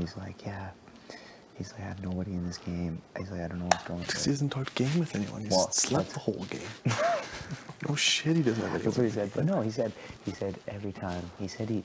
he's like, yeah. He's like, I have nobody in this game. He's like, I don't know what's going on. Because he hasn't talked game with anyone. He's slept the whole game. No shit, he doesn't have anyone. That's what he said. But no, he said every time. He said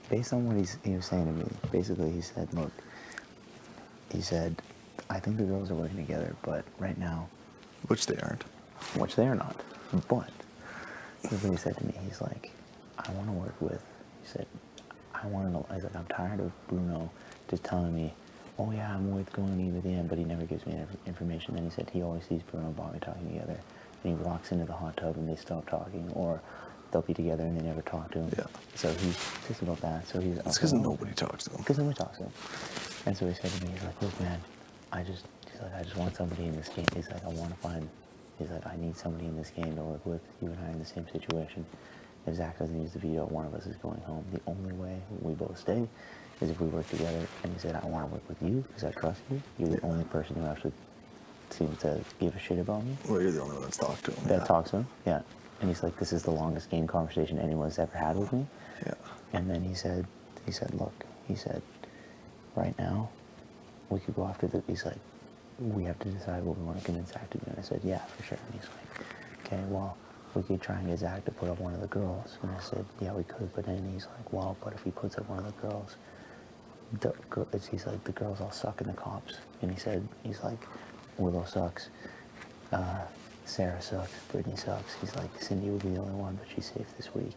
based on what he was saying to me, basically he said, look, he said, I think the girls are working together, but right now. Which they aren't. Which they are not. But, this is what he said to me. He's like, I want to work with, he said, I want to know, he's like, I'm tired of Bruno just telling me, oh yeah, I'm with going to with him, but he never gives me any information. Then he said he always sees Bruno and Bobby talking together, and he walks into the hot tub and they stop talking, or they'll be together and they never talk to him. Yeah. So he's just about that. So he's. It's because nobody talks to him. Because nobody talks to him. And so he said to me, he's like, look, man, I just want somebody in this game. He's like, he's like, I need somebody in this game to work with. You and I are in the same situation. If Zach doesn't use the veto, one of us is going home. The only way we both stay is if we work together. And he said, I want to work with you because I trust you. You're the only person who actually seems to give a shit about me. Well, you're the only one that's talked to him. That talks to him, yeah. And he's like, this is the longest game conversation anyone's ever had with me. Yeah. And then he said, look, he said, right now, we could go after the, he's like, we have to decide what we want to convince Zach to do. And I said, yeah, for sure. And he's like, okay, well, we could try and get Zach to put up one of the girls. And I said, yeah, we could. But then he's like, well, but if he puts up one of the girls, he's like, the girls all suck in the cops. And he said, he's like, Willow sucks, Sarah sucks, Brittany sucks. He's like, Cindy would be the only one, but she's safe this week.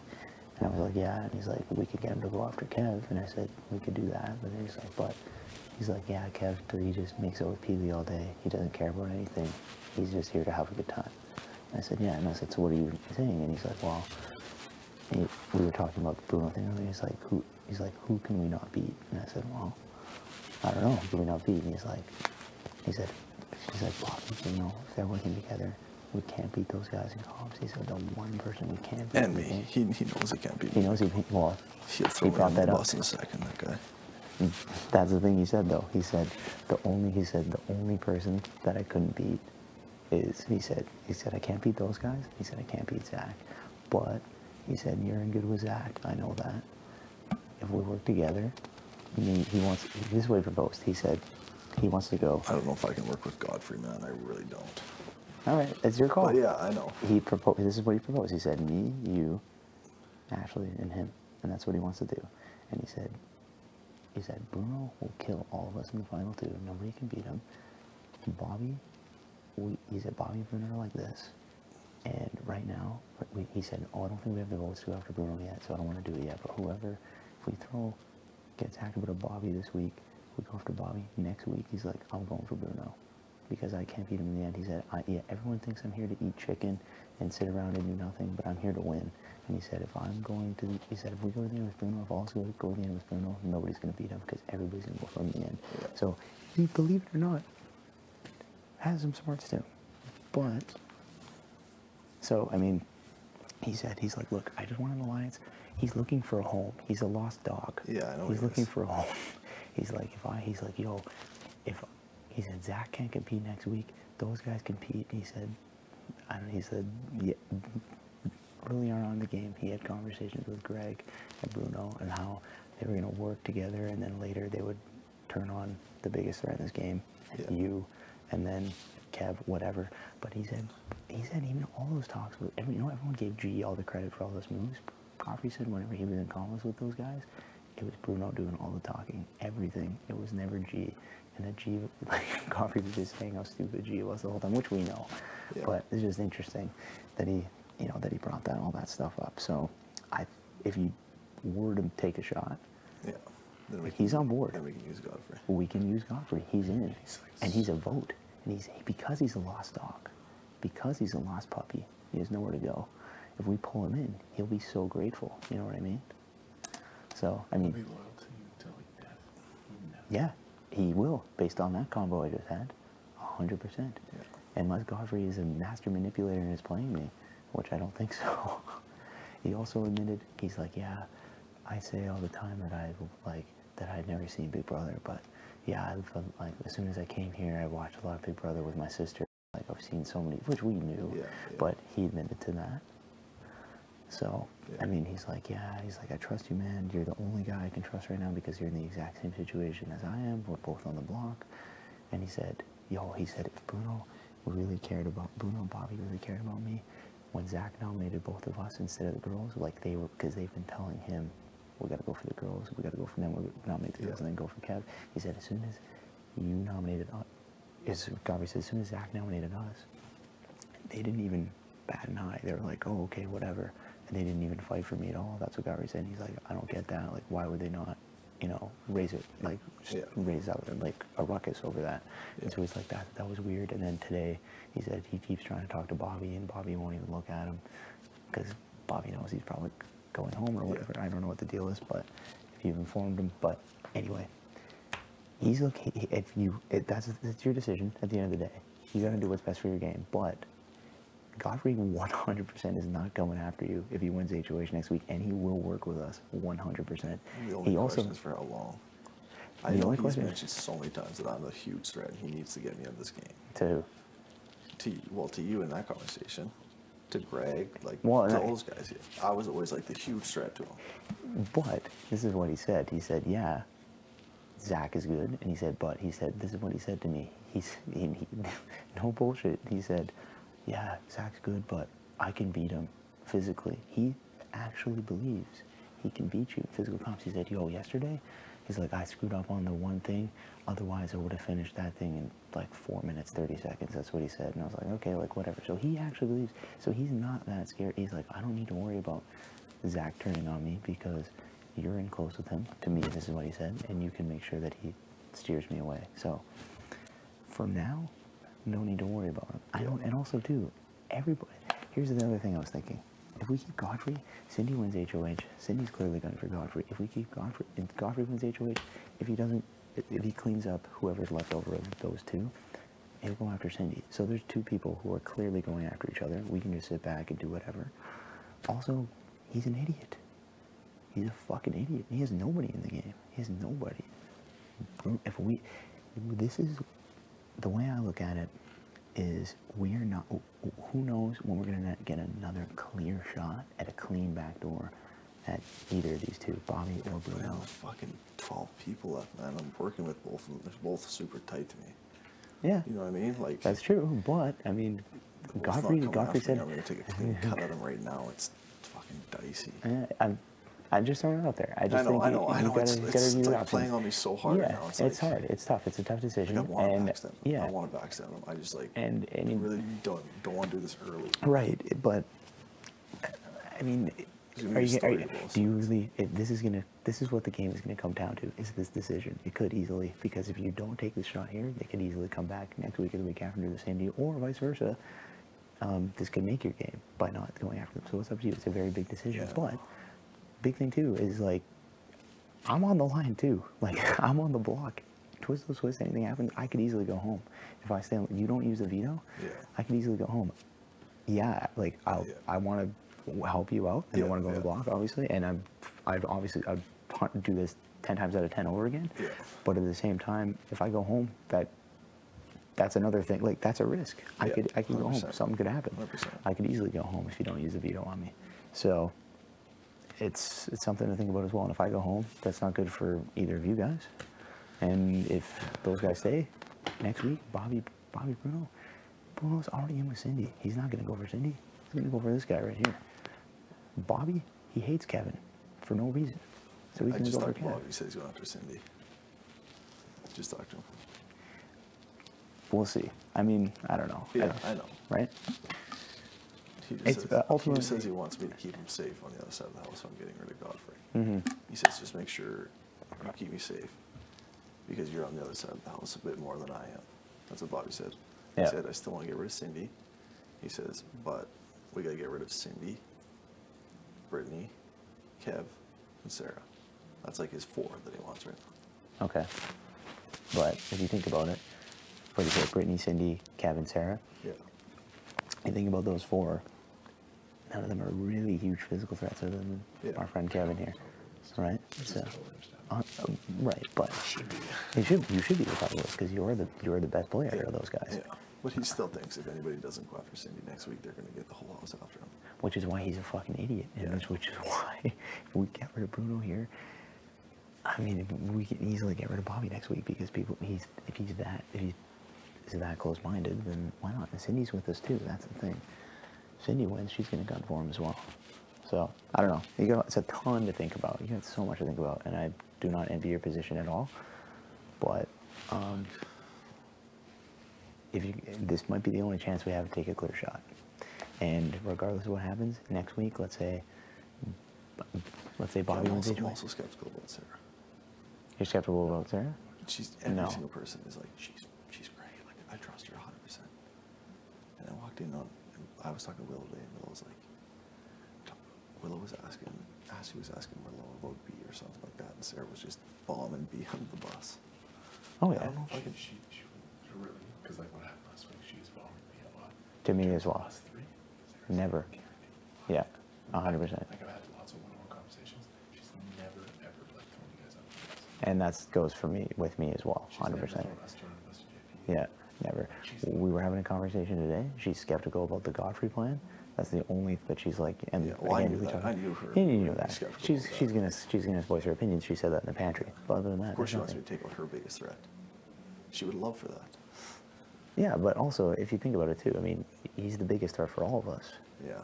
And I was like, yeah. And he's like, we could get him to go after Kev. And I said, we could do that. But then he's like, but he's like, yeah, Kev, he just makes out with Peely all day. He doesn't care about anything. He's just here to have a good time. And I said, yeah. And I said, so what are you saying? And he's like, well, we were talking about the Bruno thing earlier. He's like, who can we not beat? And I said, well, I don't know, who can we not beat? And he's like, she's like, Bobby, you know, if they're working together, we can't beat those guys in comps. He said, the one person we can't beat. And me. He knows he can't beat me. He knows well, he'll throw me on the bus in a second, that guy. That's the thing he said, though. He said, the only person that I couldn't beat is, he said, I can't beat those guys. He said, I can't beat Zach. But, he said, you're in good with Zach. I know that. If we work together, he wants, this is what he proposed. He said, he wants to go. I don't know if I can work with Godfrey, man. I really don't. All right, it's your call. But yeah, I know. He proposed. This is what he proposed. He said, me, you, Ashley, and him, and that's what he wants to do. And he said, Bruno will kill all of us in the final two. Nobody can beat him. Bobby, he said, Bobby and Bruno are like this. And right now, he said, oh, I don't think we have the votes to go after Bruno yet, so I don't want to do it yet. But whoever, if we get Zach to put a Bobby this week, we go after Bobby. Next week, he's like, I'm going for Bruno. Because I can't beat him in the end. He said, yeah, everyone thinks I'm here to eat chicken and sit around and do nothing, but I'm here to win. And he said, if we go to the end with Bruno, if all go to the end with Bruno, nobody's going to beat him because everybody's going to go from the end. Yeah. So he, believe it or not, has some smarts too. But, so, I mean, he said, he's like, look, I just want an alliance. He's looking for a home. He's a lost dog. Yeah, I know. He's looking for a home. He's like, he said, Zach can't compete next week. Those guys compete. He said, yeah, early on in the game, he had conversations with Greg and Bruno and how they were going to work together, and then later they would turn on the biggest threat in this game, you, and then Kev, whatever. But he said even all those talks with everyone gave G all the credit for all those moves. Godfrey said whenever he was in combos with those guys, it was Bruno doing all the talking, everything. It was never G. And that G, like, Godfrey was just saying how stupid G was the whole time, which we know. Yeah. But it's just interesting that he brought all that stuff up. So, if you were to take a shot, yeah, he's on board. Then we can use Godfrey. We can use Godfrey. He's in, and he's a vote. And because he's a lost dog, because he's a lost puppy, he has nowhere to go. If we pull him in, he'll be so grateful. You know what I mean? So, I mean, he'll be loyal to you until death. Yeah. He will, based on that combo I just had, 100%. Yeah. Unless Godfrey is a master manipulator and is playing me, which I don't think so. He also admitted, he's like, yeah, I say all the time that I'd never seen Big Brother, but yeah, as soon as I came here, I watched a lot of Big Brother with my sister. Like, I've seen so many, which we knew, but he admitted to that. So, Yeah. I mean, he's like, I trust you, man. You're the only guy I can trust right now because you're in the exact same situation as I am. We're both on the block. And he said, if Bruno and Bobby really cared about me, when Zach nominated both of us instead of the girls, like because they've been telling him, we got to go for the girls, we got to go for them, we nominate the girls, and then go for Kev. He said, as soon as you nominated us, Godfrey said, as soon as Zach nominated us, they didn't even bat an eye. They were like, oh, okay, whatever. And they didn't even fight for me at all. That's what Godfrey said. He's like, I don't get that. Like, why would they not, raise it, like, raise out, like, a ruckus over that? Yeah. And so he's like, that was weird. And then today, he said he keeps trying to talk to Bobby, and Bobby won't even look at him because Bobby knows he's probably going home or whatever. Yeah. I don't know what the deal is, but if you've informed him. But anyway, he's okay. That's your decision at the end of the day. You got to do what's best for your game. But Godfrey 100% is not coming after you if he wins HOH next week, and he will work with us 100%. The only question is for how long. I know he's mentioned so many times that I'm a huge threat, and he needs to get me out of this game. To who? To you in that conversation. To Greg, to all those guys. Yeah. I was always like the huge threat to him. But this is what he said. He said, yeah, Zach is good. And he said, this is what he said to me. He no bullshit. He said, yeah, Zach's good, but I can beat him physically. He actually believes he can beat you in physical comps. He said, yesterday, he's like, I screwed up on the one thing. Otherwise, I would have finished that thing in like 4 minutes, 30 seconds. That's what he said. And I was like, okay, like whatever. So he actually believes. So he's not that scared. He's like, I don't need to worry about Zach turning on me because you're in close with him. To me, this is what he said. And you can make sure that he steers me away. So for now, no need to worry about him. I don't, and also too, everybody. Here's the other thing I was thinking. If we keep Godfrey, Cindy wins HOH. Cindy's clearly gunning for Godfrey. If we keep Godfrey, and Godfrey wins HOH, if he doesn't, if he cleans up whoever's left over of those two, he'll go after Cindy. So there's two people who are clearly going after each other. We can just sit back and do whatever. Also, he's an idiot. He's a fucking idiot. He has nobody in the game. He has nobody. This is, the way I look at it is we're not, who knows when we're going to get another clear shot at a clean backdoor at either of these two, Bobby or Bruno. Fucking 12 people left, man. I'm working with both of them. They're both super tight to me. Yeah. You know what I mean? Like, that's true, but, I mean, Godfrey said... I'm going to take a clean cut at him right now. It's fucking dicey. I'm just throwing it out there. I know. It's like playing on me so hard right now. It's hard. It's tough. It's a tough decision. I want to backstab him. Yeah. I want to backstab him. I just and really don't want to do this early. Right, but I mean, do you really? This is what the game is gonna come down to. Is this decision? It could easily, because if you don't take this shot here, they could easily come back next week or the week after and do the same deal, or vice versa. This could make your game by not going after them. So it's up to you. It's a very big decision, but. Big thing too is like I'm on the line too. Like I'm on the block. Twist, anything happens, I could easily go home. If I stay, you don't use a veto, I could easily go home. Yeah, like I want to help you out, and I want to go on the block, obviously, and I'd do this 10 times out of 10 over again. Yeah. But at the same time, if I go home, that's another thing. Like that's a risk. I could go home. Something could happen. 100%. I could easily go home if you don't use a veto on me. So. It's something to think about as well. And if I go home, that's not good for either of you guys. And if those guys stay next week, Bobby, Bruno's already in with Cindy. He's not going to go for Cindy. He's going to go for this guy right here. Bobby, he hates Kevin for no reason. So he's going to go for Kevin. Bobby says he's going after Cindy. Just talk to him. We'll see. I mean, I don't know. Yeah, I know. Right? He just says he wants me to keep him safe on the other side of the house, so I'm getting rid of Godfrey. He says, just make sure you keep me safe, because you're on the other side of the house a bit more than I am. That's what Bobby said. He said, I still want to get rid of Cindy. He says, but we got to get rid of Cindy, Brittany, Kev, and Sarah. That's like his 4 that he wants right now. Okay. But if you think about it, what do you say, Brittany, Cindy, Kev, and Sarah? Yeah. You think about those 4, none of them are really huge physical threats other than our friend Kevin here, right? So, right, but you should be the top of those because you're the best player of those guys. Yeah, but he still thinks if anybody doesn't go after Cindy next week, they're going to get the whole house after him. which is why he's a fucking idiot, and which is why if we get rid of Bruno here, I mean, we can easily get rid of Bobby next week because if he's that close-minded, then why not? And Cindy's with us too. That's the thing. Cindy wins, she's gonna gun for him as well. So I don't know. It's a ton to think about. You got so much to think about, and I do not envy your position at all. But this might be the only chance we have to take a clear shot. And regardless of what happens next week, let's say Bobby wins. I'm also skeptical about Sarah. You're skeptical about Sarah? Every single person is like, she's great. Like, I trust her 100%. And I walked in I was talking to Willow today, and Willow was like, Ashley was asking Willow about B or something like that, and Sarah was just bombing B under the bus. Oh yeah. I don't know if I can. She really, because like what happened last week, she was bombing me a lot. To me as well. Last three. Never. Yeah, 100%. Like I've had lots of one-on-one conversations. She's never ever like throwing you guys up. And that goes for me with me as well, 100%. Yeah, never. We were having a conversation today. She's skeptical about the Godfrey plan. That's the only, but she's like, and well, again, I knew her. You knew that. She's gonna voice her opinion. She said that in the pantry. But other than that, of course, she wants me to take out her biggest threat. She would love for that. Yeah, but also, if you think about it too, I mean, he's the biggest threat for all of us. Yeah.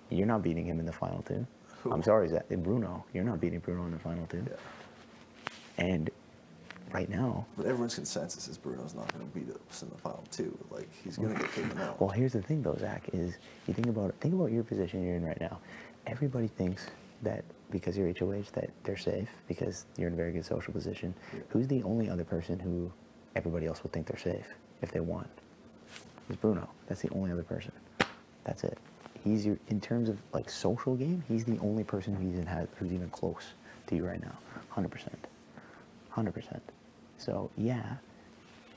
You're not beating him in the final two. Who? I'm sorry, Bruno. You're not beating Bruno in the final two. Yeah. And right now. But everyone's consensus is Bruno's not going to beat us in the final two. Like, he's going to get taken out. Well, here's the thing, though, Zach, is you think about your position you're in right now. Everybody thinks that because you're HOH that they're safe because you're in a very good social position. Yeah. Who's the only other person who everybody else would think they're safe if they won? It's Bruno. That's the only other person. That's it. He's in terms of like social game, he's the only person who's even close to you right now. 100%. 100%. So yeah,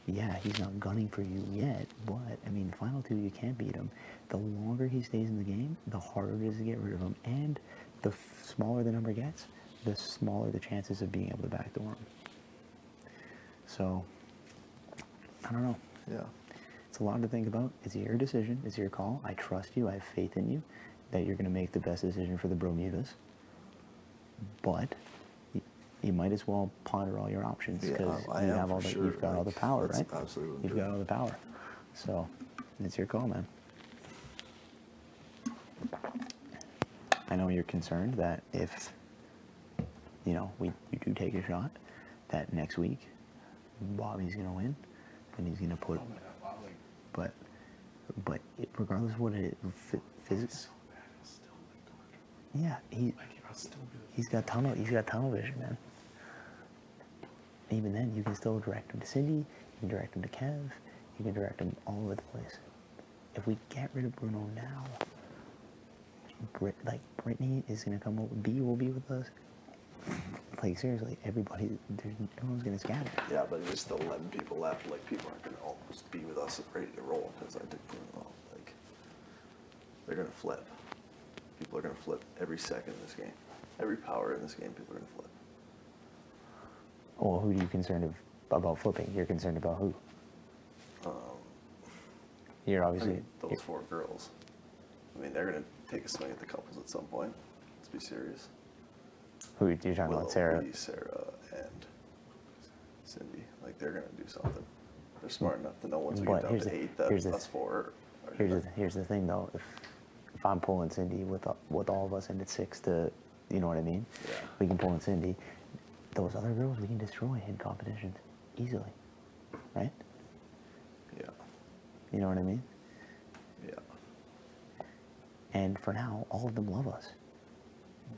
he's not gunning for you yet, but I mean, final two, you can't beat him. The longer he stays in the game, the harder it is to get rid of him, and the smaller the number gets, the smaller the chances of being able to backdoor him. So, I don't know. Yeah. It's a lot to think about. It's your decision. It's your call. I trust you. I have faith in you that you're going to make the best decision for the Bromudas. But you might as well ponder all your options because you've got all the power, right? Absolutely. You've got all the power. So it's your call, man. I know you're concerned that if you do take a shot, that next week Bobby's gonna win, and he's gonna put. But regardless of what it is, physics. Yeah, he's got tunnel vision, man. Even then, you can still direct him to Cindy, you can direct him to Kev, you can direct him all over the place. If we get rid of Bruno now, Brittany is going to come over, B will be with us. Like, seriously, everyone's going to scatter. Yeah, but there's still 11 people left. Like, people aren't going to almost be with us ready to roll because I took Bruno. Like, they're going to flip. People are going to flip every second in this game. Every power in this game, people are going to flip. Well, who are you concerned about flipping? You're concerned about who? You're obviously... those four girls. I mean, they're going to take a swing at the couples at some point. Let's be serious. Who you're talking about? Sarah? Sarah and Cindy. Like, they're going to do something. They're smart enough to know once we get down to 8 that us four are... Here's the thing, though. If I'm pulling Cindy with all of us and it's 6 to... You know what I mean? Yeah. We can pull in Cindy. Those other girls we can destroy in competitions easily, right? Yeah. You know what I mean? Yeah. And for now, all of them love us.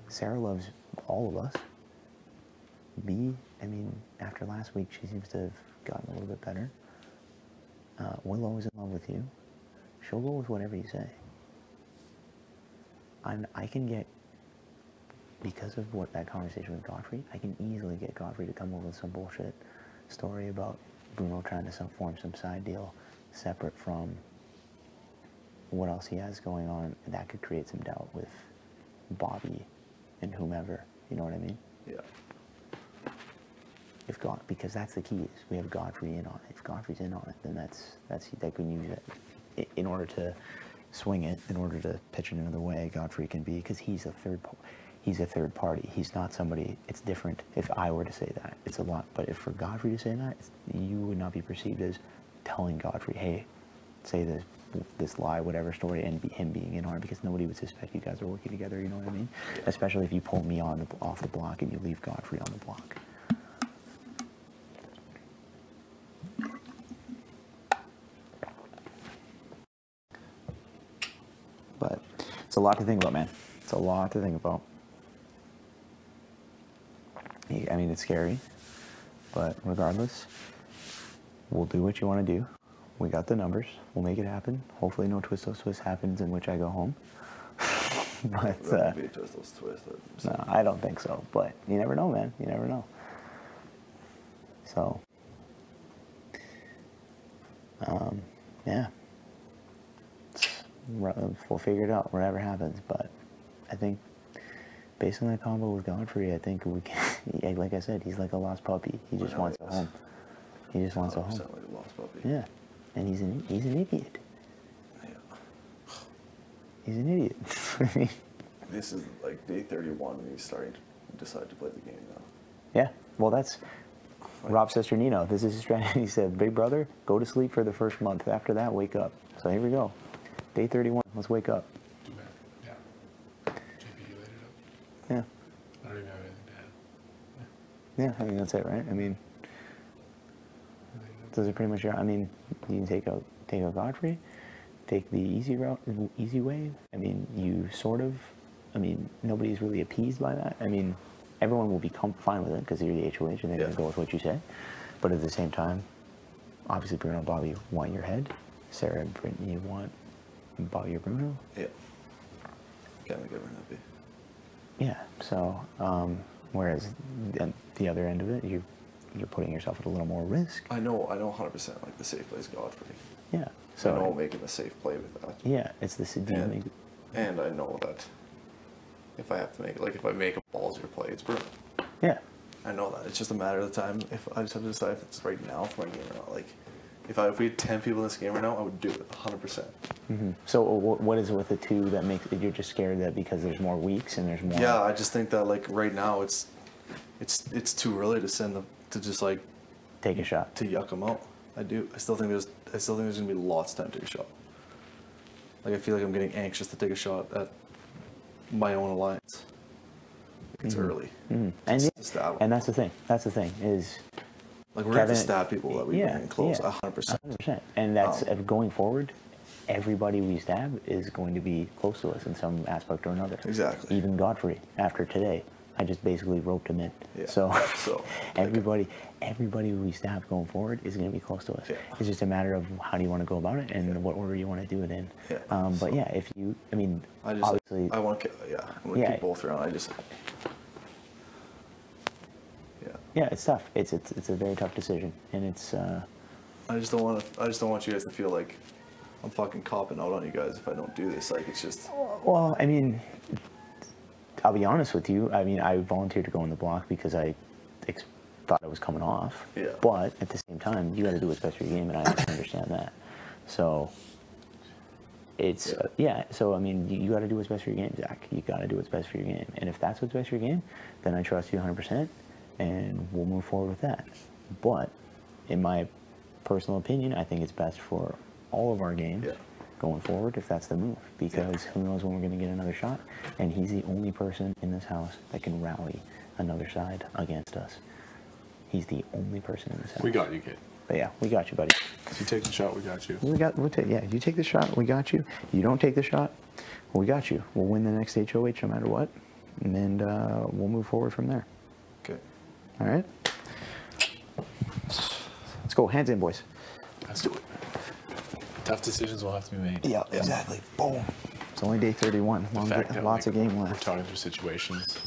Sarah loves all of us. B, I mean, after last week, she seems to have gotten a little bit better. Willow is in love with you. She'll go with whatever you say. I can get... Because of that conversation with Godfrey, I can easily get Godfrey to come up with some bullshit story about Bruno trying to form some side deal separate from what else he has going on. And that could create some doubt with Bobby and whomever. You know what I mean? Yeah. Because that's the key. Is we have Godfrey in on it. If Godfrey's in on it, then they can use it in order to swing it in order to pitch it another way, Godfrey can be, because he's a third party. He's not somebody. It's different if I were to say that. It's a lot. But if for Godfrey to say that, you would not be perceived as telling Godfrey, hey, say this lie, whatever story, and him being in on it, because nobody would suspect you guys are working together. You know what I mean? Especially if you pull me off the block and you leave Godfrey on the block. But it's a lot to think about, man. It's a lot to think about. I mean, it's scary, but regardless, we'll do what you want to do. We got the numbers. We'll make it happen. Hopefully no twist happens in which I go home. But no, I don't think so. But you never know, man. You never know. So, yeah. We'll figure it out, whatever happens. But I think based on that combo with Godfrey, I think we can, like I said, he's like a lost puppy. He just wants a home. He just wants a home. Like a lost puppy. Yeah. And he's an idiot. Yeah. He's an idiot. This is like day 31 and he's starting to decide to play the game now. Yeah. Well, that's Rob's sister Nino. This is his strategy. He said, big brother, go to sleep for the first month. After that, wake up. So here we go. Day 31. Let's wake up. Do math. Yeah. JP, you laid it up? Yeah. I don't even have anything to add. Yeah, I mean, that's it, right? I mean, those are pretty much your, I mean, you can take out Godfrey, take the easy route, easy way. I mean, you sort of, I mean, nobody's really appeased by that. I mean, everyone will become fine with it because you're the HOH and they're going to go with what you say. But at the same time, obviously Bruno and Bobby want your head. Sarah and Brittany want Bobby or Bruno. Yeah. Can't make everyone happy. Yeah, so, whereas the other end of it, you're putting yourself at a little more risk. I know 100% like the safe play is Godfrey. Yeah. So I know making the safe play with that. Yeah, it's the and I know that if I have to make, like if I make a ballsier play, it's Bruno. Yeah. I know that. It's just a matter of the time. If I just have to decide if it's right now for my game or not. Like, if we had 10 people in this game right now, I would do it 100%. Mm-hmm. So what is it with the two that makes you're just scared that because there's more weeks and there's more? Yeah, I just think that like right now it's too early to send them to just like take a shot to yuck them out. I still think there's gonna be lots of time to take a shot. Like I feel like I'm getting anxious to take a shot at my own alliance. It's early. Mm-hmm. And that's the thing. That's the thing is. Like we're going to stab people that we bring in close, 100%. 100%. And that's going forward. Everybody we stab is going to be close to us in some aspect or another. Exactly. Even Godfrey, after today, I just basically roped him in. Yeah. So everybody we stab going forward is going to be close to us. Yeah. It's just a matter of how do you want to go about it and what order you want to do it in. Yeah. But yeah, if you, I mean, obviously, I want to, I'm going to keep both around. Yeah, it's tough. It's a very tough decision, and it's. I just don't want you guys to feel like I'm fucking copping out on you guys if I don't do this. Like it's just. Well, I mean, I'll be honest with you. I mean, I volunteered to go on the block because I thought I was coming off. Yeah. But at the same time, you got to do what's best for your game, and I understand that. So. It's so I mean, you got to do what's best for your game, Zach. You got to do what's best for your game, and if that's what's best for your game, then I trust you 100%. And we'll move forward with that. But in my personal opinion, I think it's best for all of our games going forward if that's the move. Because who knows when we're going to get another shot. And he's the only person in this house that can rally another side against us. He's the only person in this house. We got you, kid. But yeah, we got you, buddy. If you take the shot, we got you. You take the shot, we got you. You don't take the shot, we got you. We'll win the next HOH no matter what. And we'll move forward from there. Okay. All right. Let's go. Hands in, boys. Let's do it. Tough decisions will have to be made. Yeah, exactly. Boom. It's only day 31. Lots of game left. We're talking through situations.